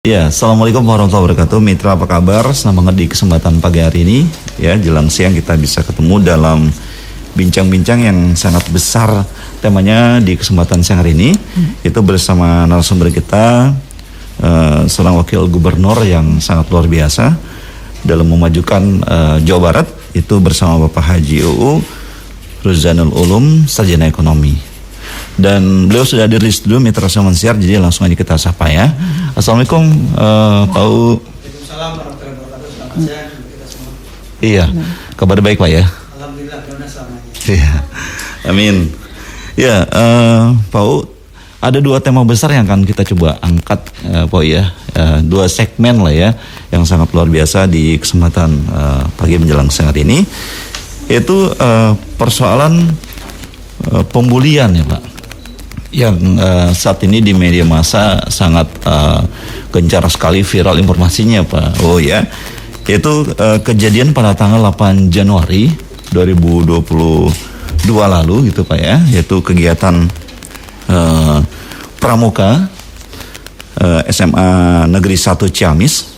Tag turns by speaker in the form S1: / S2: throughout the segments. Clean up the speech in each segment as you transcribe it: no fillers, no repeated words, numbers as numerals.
S1: Ya, Assalamualaikum warahmatullahi wabarakatuh. Mitra apa kabar? Senang banget di kesempatan pagi hari ini. Ya, jelang siang kita bisa ketemu dalam bincang-bincang yang sangat besar. Temanya di kesempatan siang hari ini itu bersama narasumber kita, seorang wakil gubernur yang sangat luar biasa dalam memajukan Jawa Barat. Itu bersama Bapak Haji UU Ruzanul Ulum, Sarjana Ekonomi. Dan beliau sudah hadir di studio Mitra Saman Siar, jadi langsung aja kita sapa ya. Assalamualaikum Pak UU.
S2: Waalaikumsalam warahmatullahi wabarakatuh. Selamat siang kita semua.
S1: Iya, kabar baik Pak ya?
S2: Alhamdulillah, mudah-mudahan selamanya.
S1: Iya, amin. Ya, Pak UU, ada dua tema besar yang akan kita coba angkat Pak ya. Dua segmen lah ya, yang sangat luar biasa di kesempatan pagi menjelang siang hari ini. Yaitu persoalan pembulian ya Pak, yang saat ini di media massa sangat gencar sekali viral informasinya Pak. Oh ya, yaitu kejadian pada tanggal 8 Januari 2022 lalu gitu Pak ya, yaitu kegiatan pramuka SMA Negeri 1 Ciamis,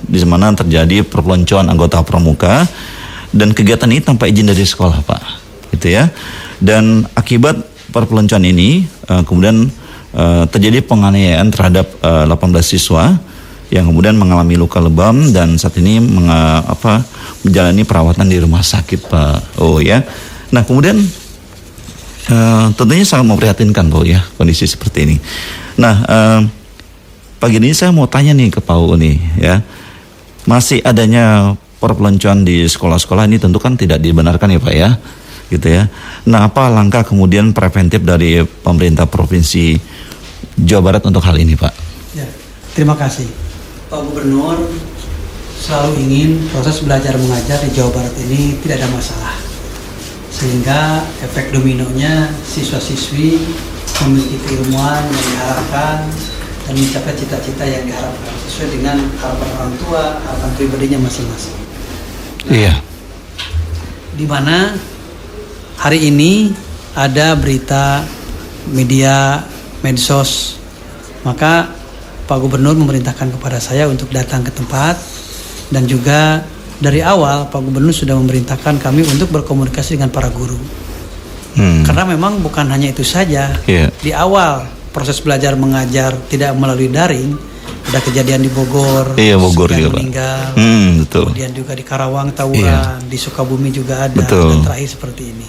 S1: di mana terjadi perpeloncoan anggota pramuka, dan kegiatan ini tanpa izin dari sekolah Pak, gitu ya. Dan akibat perpeloncoan ini kemudian terjadi penganiayaan terhadap 18 siswa yang kemudian mengalami luka lebam dan saat ini menjalani perawatan di rumah sakit Pak. Oh ya. Nah kemudian tentunya sangat memprihatinkan Pak ya kondisi seperti ini. Nah pagi ini saya mau tanya nih ke Pak U nih ya, masih adanya perpeloncoan di sekolah-sekolah ini tentu kan tidak dibenarkan ya Pak ya, gitu ya. Nah apa langkah kemudian preventif dari pemerintah Provinsi Jawa Barat untuk hal ini Pak?
S2: Ya, terima kasih. Pak Gubernur selalu ingin proses belajar mengajar di Jawa Barat ini tidak ada masalah, sehingga efek dominonya siswa-siswi memiliki keilmuan yang diharapkan dan mencapai cita-cita yang diharapkan sesuai dengan harapan orang tua, harapan pribadinya masing-masing.
S1: Iya.
S2: Di mana hari ini ada berita media medsos, maka Pak Gubernur memerintahkan kepada saya untuk datang ke tempat, dan juga dari awal Pak Gubernur sudah memerintahkan kami untuk berkomunikasi dengan para guru. Karena memang bukan hanya itu saja. Di awal proses belajar mengajar tidak melalui daring, ada kejadian di Bogor,
S1: Bogor juga
S2: meninggal,
S1: betul.
S2: Kemudian juga di Karawang tawuran, di Sukabumi juga ada,
S1: betul.
S2: Dan terakhir seperti ini.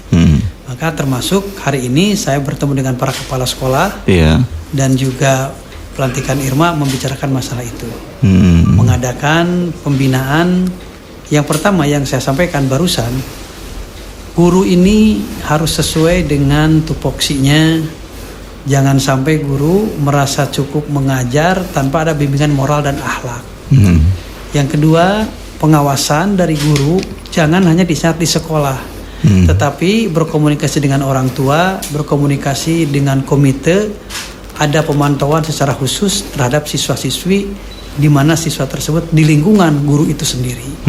S2: Maka termasuk hari ini saya bertemu dengan para kepala sekolah, dan juga pelantikan Irma membicarakan masalah itu, mengadakan pembinaan. Yang pertama yang saya sampaikan barusan, guru ini harus sesuai dengan tupoksinya. Jangan sampai guru merasa cukup mengajar tanpa ada bimbingan moral dan akhlak. Yang kedua, pengawasan dari guru jangan hanya di saat di sekolah, tetapi berkomunikasi dengan orang tua, berkomunikasi dengan komite, ada pemantauan secara khusus terhadap siswa-siswi di mana siswa tersebut di lingkungan guru itu sendiri,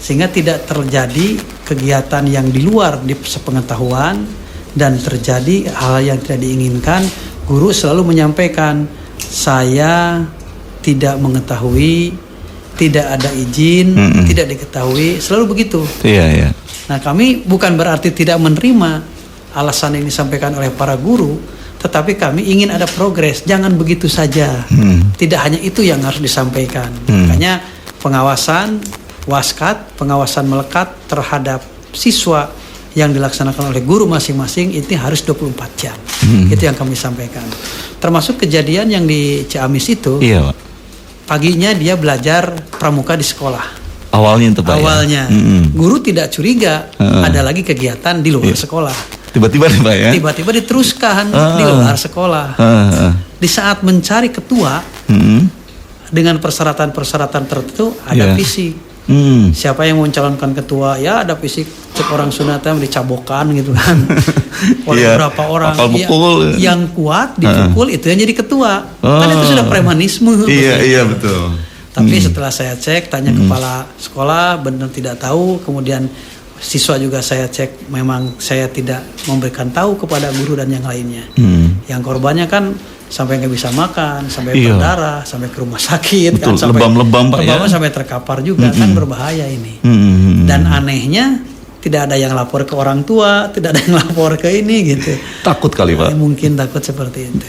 S2: sehingga tidak terjadi kegiatan yang di luar di sepengetahuan. Dan terjadi hal yang tidak diinginkan. Guru selalu menyampaikan, saya tidak mengetahui, tidak ada izin, tidak diketahui, selalu begitu. Nah kami bukan berarti tidak menerima alasan yang disampaikan oleh para guru, tetapi kami ingin ada progres, jangan begitu saja. Tidak hanya itu yang harus disampaikan. Makanya pengawasan waskat, pengawasan melekat terhadap siswa yang dilaksanakan oleh guru masing-masing itu harus 24 jam. Itu yang kami sampaikan. Termasuk kejadian yang di Ciamis itu. Paginya dia belajar pramuka di sekolah.
S1: Awalnya itu Pak.
S2: Awalnya. Guru tidak curiga ada lagi kegiatan di luar sekolah.
S1: Tiba-tiba nih Pak ya.
S2: Tiba-tiba diteruskan di luar sekolah. Di saat mencari ketua dengan persyaratan-persyaratan tertentu ada fisik. Siapa yang mau mencalonkan ketua, ya ada fisik, cek orang sunatnya dicabokan gitu kan. Oleh beberapa orang yang kuat dipukul, itu yang jadi ketua. Kan itu sudah premanisme.
S1: Iya betul.
S2: Tapi setelah saya cek, tanya kepala sekolah, benar tidak tahu. Kemudian siswa juga saya cek, memang saya tidak memberikan tahu kepada guru dan yang lainnya. Yang korbannya kan sampai nggak bisa makan, sampai berdarah, sampai ke rumah sakit.
S1: Betul,
S2: kan, sampai
S1: lebam-lebam Pak ya.
S2: sampai terkapar juga kan berbahaya ini. Dan anehnya tidak ada yang lapor ke orang tua, tidak ada yang lapor ke ini gitu.
S1: Takut kali Pak.
S2: Mungkin takut seperti itu.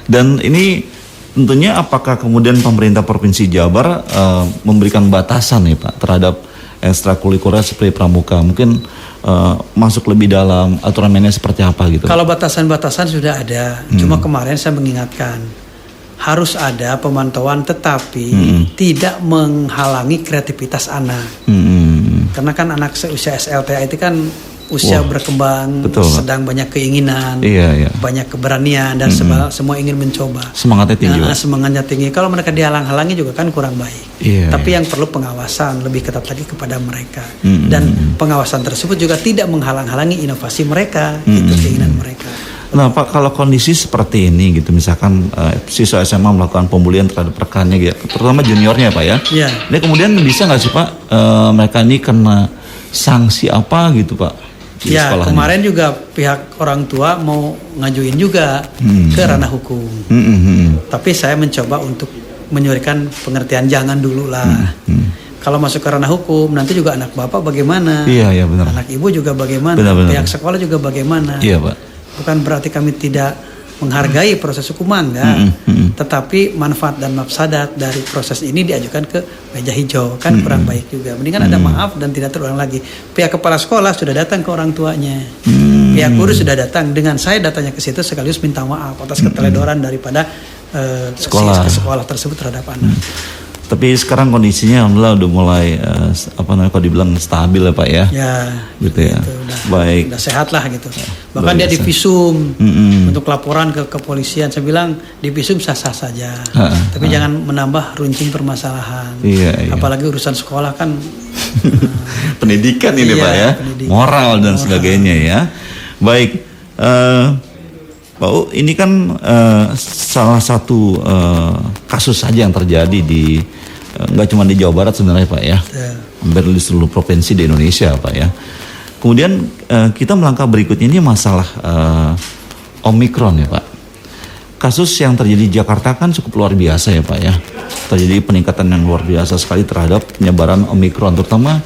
S1: Dan ini tentunya apakah kemudian pemerintah Provinsi Jabar memberikan batasan nih Pak terhadap ekstrakurikuler seperti pramuka? Mungkin masuk lebih dalam aturan mainnya seperti apa gitu?
S2: Kalau batasan-batasan sudah ada, cuma kemarin saya mengingatkan harus ada pemantauan tetapi tidak menghalangi kreativitas anak. Karena kan anak seusia SLTA itu kan usia berkembang, sedang banyak keinginan, banyak keberanian dan semua ingin mencoba.
S1: Semangatnya tinggi.
S2: Semangatnya tinggi. Kalau mereka dihalang-halangi juga kan kurang baik. Tapi yang perlu pengawasan lebih ketat lagi kepada mereka. Dan pengawasan tersebut juga tidak menghalang-halangi inovasi mereka, itu keinginan mereka.
S1: Nah Pak, kalau kondisi seperti ini gitu, misalkan siswa SMA melakukan pembulian terhadap rekannya gitu, terutama juniornya Pak ya. Ini kemudian bisa nggak sih Pak mereka ini kena sanksi apa gitu Pak?
S2: Ya kemarin juga pihak orang tua mau ngajuin juga ke ranah hukum. Tapi saya mencoba untuk menyuarakan pengertian jangan dulu lah. Kalau masuk ke ranah hukum nanti juga anak bapak bagaimana?
S1: Iya benar.
S2: Anak ibu juga bagaimana?
S1: Benar.
S2: Pihak sekolah juga bagaimana?
S1: Iya Pak.
S2: Bukan berarti kami tidak menghargai proses hukuman enggak, tetapi manfaat dan mafsadat dari proses ini diajukan ke meja hijau kan kurang baik juga. Mendingan ada maaf dan tidak terulang lagi. Pihak kepala sekolah sudah datang ke orang tuanya, pihak guru sudah datang, dengan saya datanya ke situ sekaligus minta maaf atas keteledoran daripada sekolah tersebut terhadap anak.
S1: Tapi sekarang kondisinya alhamdulillah udah mulai kalau dibilang stabil ya Pak ya.
S2: Ya.
S1: Gitu ya. Baik.
S2: Udah sehat lah gitu. Bahkan dia divisum untuk laporan ke kepolisian. Saya bilang divisum sah-sah saja. Tapi jangan menambah runcing permasalahan. Apalagi urusan sekolah kan
S1: pendidikan ini Pak ya. Pendidikan. Moral dan sebagainya ya. Baik. Pak, ini kan salah satu kasus saja yang terjadi di nggak cuma di Jawa Barat sebenarnya Pak ya, hampir di seluruh provinsi di Indonesia Pak ya. Kemudian kita melangkah berikutnya ini masalah Omikron ya Pak. Kasus yang terjadi di Jakarta kan cukup luar biasa ya Pak ya. Terjadi peningkatan yang luar biasa sekali terhadap penyebaran Omikron, terutama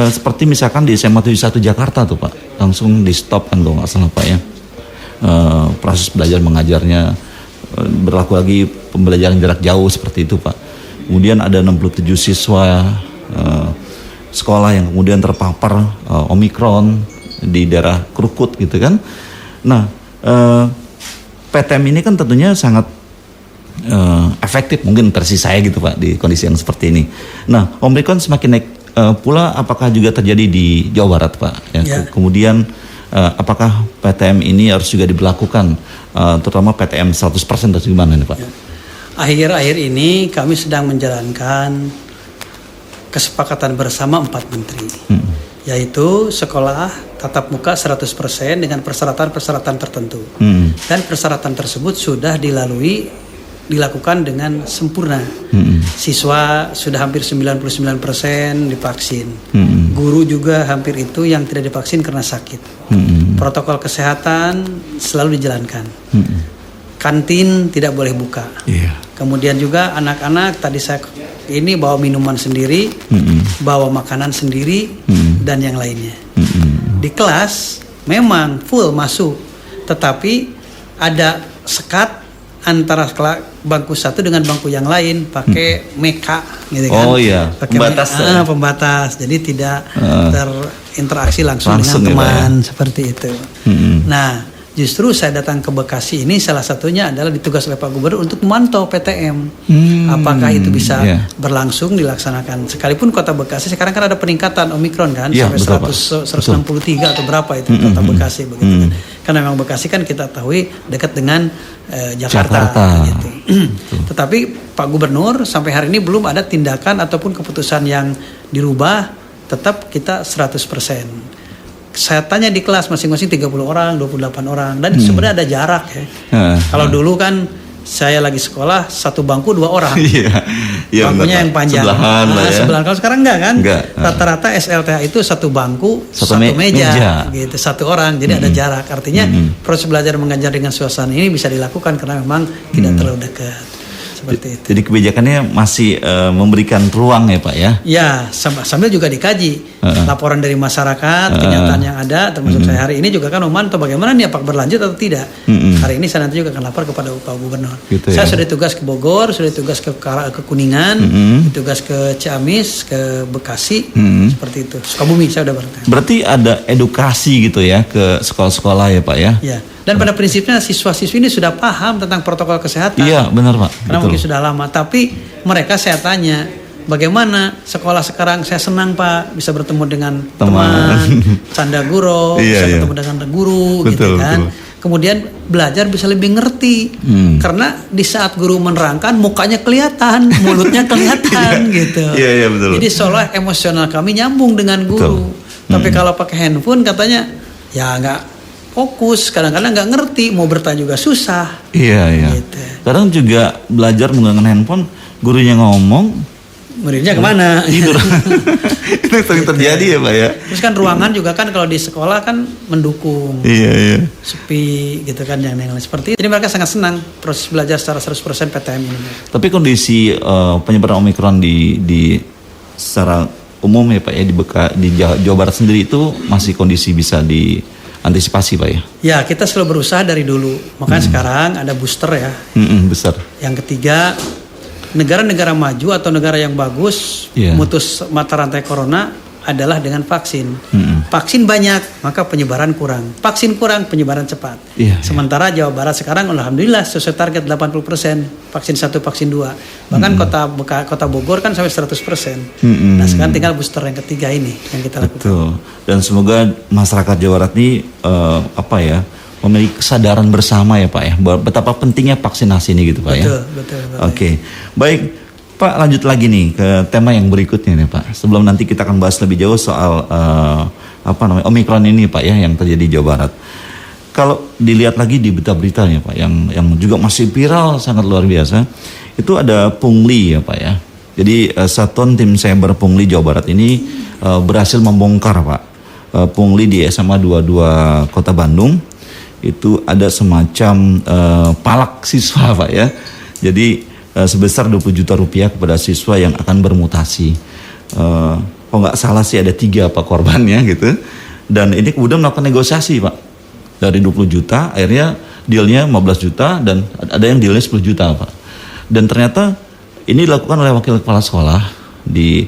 S1: seperti misalkan di SMA 71 Jakarta tuh Pak, langsung di stop kan kalau nggak salah Pak ya. Proses belajar mengajarnya berlaku lagi pembelajaran jarak jauh seperti itu Pak. Kemudian ada 67 siswa sekolah yang kemudian terpapar Omikron di daerah Krukut gitu kan. Nah PTM ini kan tentunya sangat efektif mungkin versi saya gitu Pak di kondisi yang seperti ini. Nah Omikron semakin naik pula, apakah juga terjadi di Jawa Barat Pak ya. Kemudian apakah PTM ini harus juga diberlakukan, terutama PTM 100% atau gimana nih Pak?
S2: Akhir-akhir ini kami sedang menjalankan kesepakatan bersama 4 menteri, yaitu sekolah tatap muka 100% dengan persyaratan-persyaratan tertentu. Dan persyaratan tersebut sudah dilakukan dengan sempurna. Siswa sudah hampir 99% divaksin. Guru juga hampir itu yang tidak divaksin karena sakit. Protokol kesehatan selalu dijalankan. Kantin tidak boleh buka. Kemudian juga anak-anak tadi saya ini bawa minuman sendiri, bawa makanan sendiri dan yang lainnya. Di kelas memang full masuk, tetapi ada sekat antara bangku satu dengan bangku yang lain pakai meka gitu kan.
S1: Oh iya, pembatas.
S2: Pembatas. Jadi tidak terinteraksi langsung dengan teman seperti itu. Nah, justru saya datang ke Bekasi ini salah satunya adalah ditugas oleh Pak Gubernur untuk memantau PTM. Apakah itu bisa berlangsung dilaksanakan. Sekalipun Kota Bekasi sekarang kan ada peningkatan Omikron kan sampai 163 atau berapa itu Kota Bekasi begitu kan. Karena memang Bekasi kan kita tahu dekat dengan Jakarta. Gitu. Tetapi Pak Gubernur sampai hari ini belum ada tindakan ataupun keputusan yang dirubah, tetap kita 100%. Saya tanya di kelas masing-masing 30 orang, 28 orang dan sebenarnya ada jarak ya. Kalau dulu kan saya lagi sekolah satu bangku 2 orang.
S1: Iya,
S2: bangkunya yang panjang.
S1: Sebelahan lah ya.
S2: Sebelahan. Kalau sekarang enggak kan?
S1: Enggak.
S2: Rata-rata SLTA itu satu bangku, satu meja, gitu, 1 orang. Jadi ada jarak. Artinya proses belajar mengajar dengan suasana ini bisa dilakukan karena memang tidak terlalu dekat. Seperti itu.
S1: Jadi kebijakannya masih memberikan ruang ya Pak ya?
S2: Ya, sambil juga dikaji laporan dari masyarakat, kenyataan yang ada, termasuk saya hari ini juga kan memantau bagaimana nih apakah berlanjut atau tidak. Hari ini saya nanti juga akan lapor kepada Pak Gubernur.
S1: Gitu
S2: saya
S1: ya?
S2: sudah tugas ke Bogor, sudah tugas ke Kuningan, tugas ke Ciamis, ke Bekasi, seperti itu. Sukabumi saya udah bertanya.
S1: Berarti ada edukasi gitu ya ke sekolah-sekolah ya Pak ya?
S2: Ya. Dan pada prinsipnya siswa-siswi ini sudah paham tentang protokol kesehatan.
S1: Iya, benar Pak.
S2: Karena mungkin sudah lama. Tapi mereka saya tanya, bagaimana sekolah sekarang? Saya senang Pak bisa bertemu dengan teman, canda guru, bisa bertemu dengan guru, gitu kan. Betul. Kemudian belajar bisa lebih ngerti. Karena di saat guru menerangkan, mukanya kelihatan, mulutnya kelihatan, gitu.
S1: Iya, betul.
S2: Jadi seolah emosional kami nyambung dengan guru. Tapi kalau pakai handphone katanya, ya nggak fokus, kadang-kadang nggak ngerti, mau bertanya juga susah.
S1: Iya.
S2: Gitu.
S1: Kadang juga belajar menggunakan handphone, gurunya ngomong,
S2: muridnya kemana?
S1: Tidur. Itu yang sering terjadi ya Pak ya.
S2: Terus kan ruangan juga kan kalau di sekolah kan mendukung.
S1: Iya.
S2: Sepi gitu kan yang lain seperti itu. Jadi mereka sangat senang proses belajar secara 100% PTM ini.
S1: Tapi kondisi penyebaran Omikron di secara umum ya Pak ya di Jawa Barat sendiri itu masih kondisi bisa diantisipasi Pak ya?
S2: Ya, kita selalu berusaha dari dulu. Makanya sekarang ada booster ya.
S1: Besar.
S2: Yang ketiga, negara-negara maju atau negara yang bagus memutus mata rantai corona adalah dengan vaksin. Vaksin banyak, maka penyebaran kurang. Vaksin kurang, penyebaran cepat. Sementara Jawa Barat sekarang alhamdulillah sesuai target 80%. Vaksin 1, vaksin 2. Bahkan kota Bogor kan sampai 100%. Nah, sekarang tinggal booster yang ketiga ini yang kita lakukan.
S1: Betul. Dan semoga masyarakat Jawa Barat ini memiliki kesadaran bersama ya Pak ya, betapa pentingnya vaksinasi ini gitu Pak ya.
S2: Betul.
S1: Oke. Baik, Pak lanjut lagi nih ke tema yang berikutnya nih Pak. Sebelum nanti kita akan bahas lebih jauh soal Omikron ini Pak ya yang terjadi di Jawa Barat. Kalau dilihat lagi di berita-beritanya Pak yang juga masih viral sangat luar biasa, itu ada pungli ya Pak ya. Jadi Satuan Tim Cyber Pungli Jawa Barat ini berhasil membongkar Pak pungli di SMA 22 Kota Bandung. Itu ada semacam palak siswa Pak ya. Jadi sebesar 20 juta rupiah kepada siswa yang akan bermutasi. Kalau nggak salah sih ada 3 Pak korbannya gitu. Dan ini kemudian melakukan negosiasi Pak. Dari 20 juta akhirnya dealnya 15 juta dan ada yang dealnya 10 juta Pak. Dan ternyata ini dilakukan oleh wakil kepala sekolah di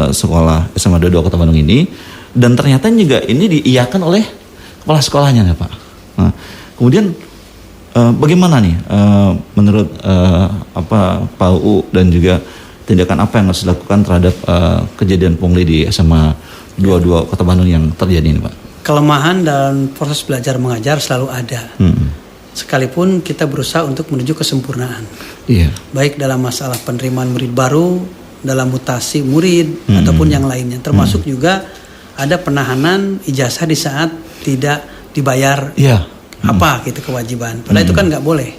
S1: sekolah SMA 22 Kota Bandung ini. Dan ternyata juga ini diiyakan oleh kepala sekolahnya ya Pak. Nah, kemudian bagaimana nih menurut Pak UU dan juga tindakan apa yang harus dilakukan terhadap kejadian pungli di SMA 22 Kota Bandung yang terjadi ini Pak?
S2: Kelemahan dalam proses belajar mengajar selalu ada. Sekalipun kita berusaha untuk menuju kesempurnaan. Baik dalam masalah penerimaan murid baru, dalam mutasi murid ataupun yang lainnya. Termasuk juga ada penahanan ijazah di saat tidak dibayar apa gitu kewajiban. Padahal itu kan nggak boleh.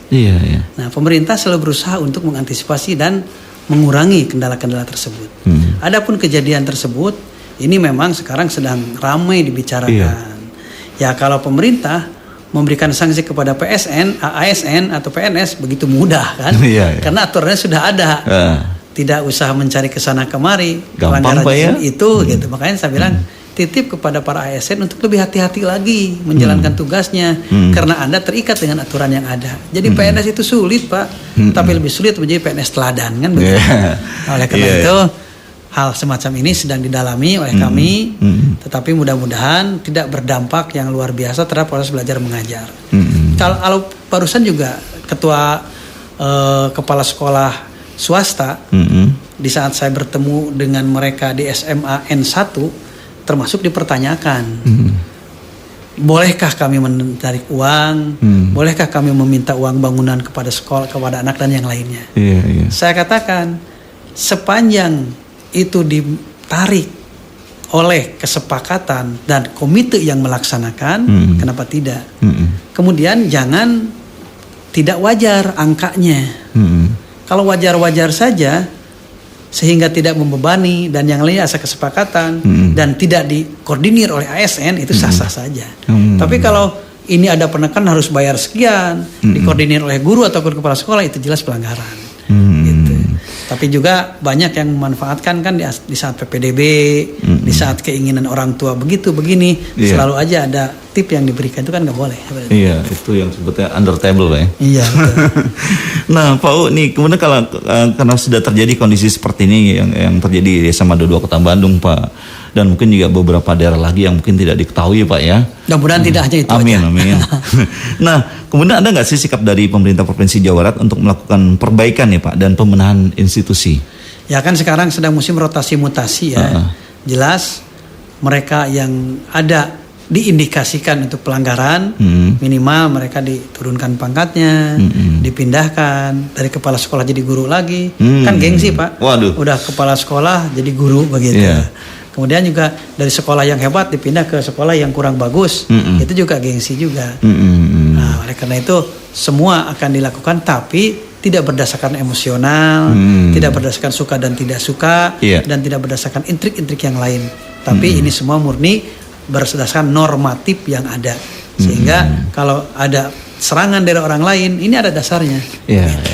S2: Nah, pemerintah selalu berusaha untuk mengantisipasi dan mengurangi kendala-kendala tersebut. Adapun kejadian tersebut ini memang sekarang sedang ramai dibicarakan. Ya kalau pemerintah memberikan sanksi kepada PSN, ASN atau PNS begitu mudah kan? Karena aturannya sudah ada. Tidak usah mencari kesana kemari.
S1: Gampang Pak ya?
S2: Itu gitu. Makanya saya bilang titip kepada para ASN untuk lebih hati-hati lagi menjalankan tugasnya karena Anda terikat dengan aturan yang ada. Jadi PNS itu sulit Pak, tapi lebih sulit menjadi PNS teladan kan begitu. Oleh karena itu hal semacam ini sedang didalami oleh kami, tetapi mudah-mudahan tidak berdampak yang luar biasa terhadap proses belajar mengajar. Kalau barusan juga ketua kepala sekolah swasta di saat saya bertemu dengan mereka di SMA N1 termasuk dipertanyakan, bolehkah kami menarik uang, bolehkah kami meminta uang bangunan kepada sekolah, kepada anak dan yang lainnya. Saya katakan sepanjang itu ditarik oleh kesepakatan dan komite yang melaksanakan, kenapa tidak? Kemudian jangan tidak wajar angkanya. Kalau wajar-wajar saja sehingga tidak membebani dan yang lainnya asal kesepakatan dan tidak dikoordinir oleh ASN itu sah-sah saja. Tapi kalau ini ada penekanan harus bayar sekian, dikoordinir oleh guru ataupun kepala sekolah, itu jelas pelanggaran. Gitu. Tapi juga banyak yang memanfaatkan kan di saat PPDB, di saat keinginan orang tua begitu begini, selalu aja ada tip yang diberikan, itu kan nggak boleh.
S1: Iya, itu yang sebutnya under table, Pak ya.
S2: Iya.
S1: Nah, Pak U, nih kemudian kalau karena sudah terjadi kondisi seperti ini yang terjadi di SMA 22 Kota Bandung, Pak, dan mungkin juga beberapa daerah lagi yang mungkin tidak diketahui, Pak ya.
S2: Mudah-mudahan tidak hanya itu
S1: amin,
S2: aja.
S1: Amin. Nah, kemudian ada nggak sih sikap dari pemerintah Provinsi Jawa Barat untuk melakukan perbaikan nih, Pak, dan pembenahan institusi?
S2: Ya kan sekarang sedang musim rotasi mutasi ya. Jelas mereka yang ada diindikasikan untuk pelanggaran, minimal mereka diturunkan pangkatnya, dipindahkan dari kepala sekolah jadi guru lagi. Kan gengsi, Pak.
S1: Waduh.
S2: Udah kepala sekolah jadi guru begitu.
S1: Yeah.
S2: Kemudian juga dari sekolah yang hebat dipindah ke sekolah yang kurang bagus. Itu juga gengsi juga. Nah, oleh karena itu semua akan dilakukan tapi tidak berdasarkan emosional, tidak berdasarkan suka dan tidak suka, dan tidak berdasarkan intrik-intrik yang lain. Tapi ini semua murni berdasarkan normatif yang ada. Sehingga kalau ada serangan dari orang lain, ini ada dasarnya.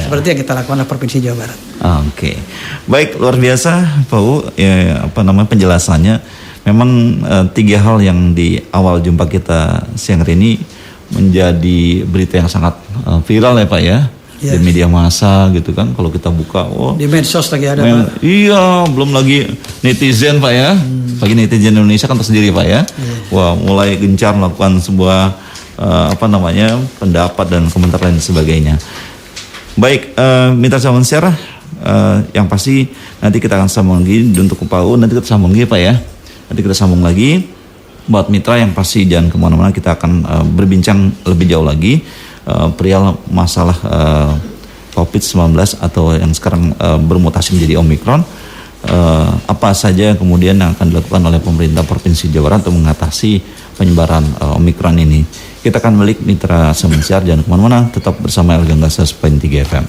S2: Seperti yang kita lakukan di Provinsi Jawa Barat.
S1: Oke. Baik, luar biasa Pak U, penjelasannya. Memang 3 hal yang di awal jumpa kita siang hari ini menjadi berita yang sangat viral ya Pak ya. Di media massa gitu kan, kalau kita buka,
S2: di medsos lagi ada Pak.
S1: Iya, belum lagi netizen Pak ya. Bagi netizen Indonesia kan tersendiri Pak ya. Wah, mulai gencar melakukan sebuah pendapat dan komentar lain sebagainya. Baik, minta salam share. Yang pasti nanti kita akan sambung lagi untuk Pak U, nanti kita sambung lagi Pak ya. Nanti kita sambung lagi buat mitra yang pasti jangan kemana-mana, kita akan berbincang lebih jauh lagi perihal masalah COVID-19 atau yang sekarang bermutasi menjadi Omikron. Apa saja kemudian yang akan dilakukan oleh pemerintah Provinsi Jawa Barat untuk mengatasi penyebaran Omikron ini. Kita akan balik mitra Semensiar, jangan kemana-mana, tetap bersama Elgang Gas 1.3 FM.